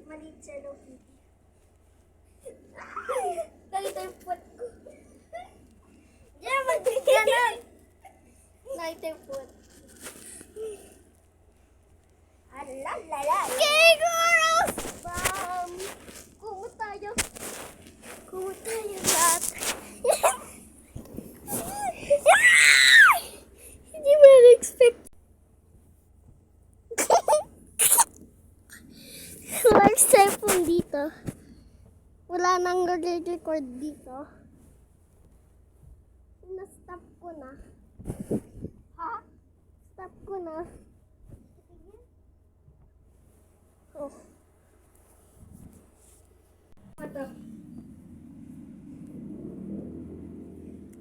Malit sa Loki. Nakita yung foot ko. Diyan, magkikanan. Nakita yung foot. Alalala. Okay, girls! Kumot tayo. Kumot tayo lahat. Hindi mo na-expect. Walang cellphone dito. Wala nang record dito. Na-stop ko na. Ha? Stop ko na. Oh. Ito.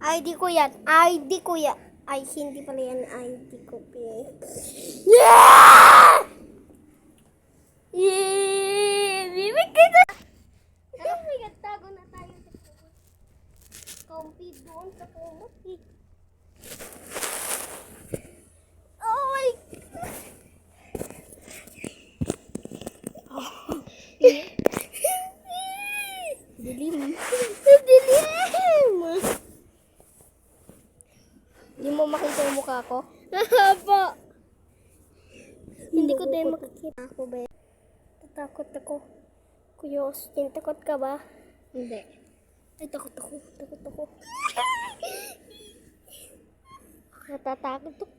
ID ko yan. ID ko yan. Ay, hindi pala yan ID ko. Yeah! Yeah! Bibig kita! Ano may tago na tayo sa kumot? Comfy doon sa kumot. Oh my God! Dilim. Dilim! Hindi mo makita yung mukha ko? Haba! Hindi ko din makikita ako ba? Tatakot ako. Kuya Austin, takot ka ba? Hindi. Ay, takot ako. Takot ako. Natatakot ako.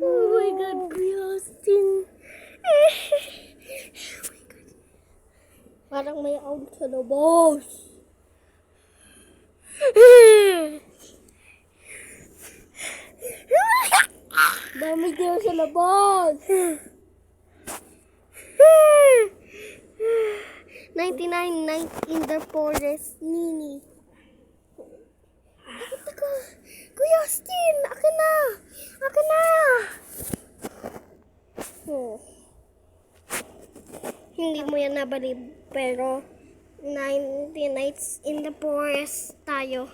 Oh my God, Kuya Austin. Oh my God. Parang may out sa labas. Dami dito sa labas. 99 night in the forest, Nini. Ako. Kuya Austin, akin na. Akin na. Oh. Hindi mo yan nabalib, pero 90 nights in the forest tayo.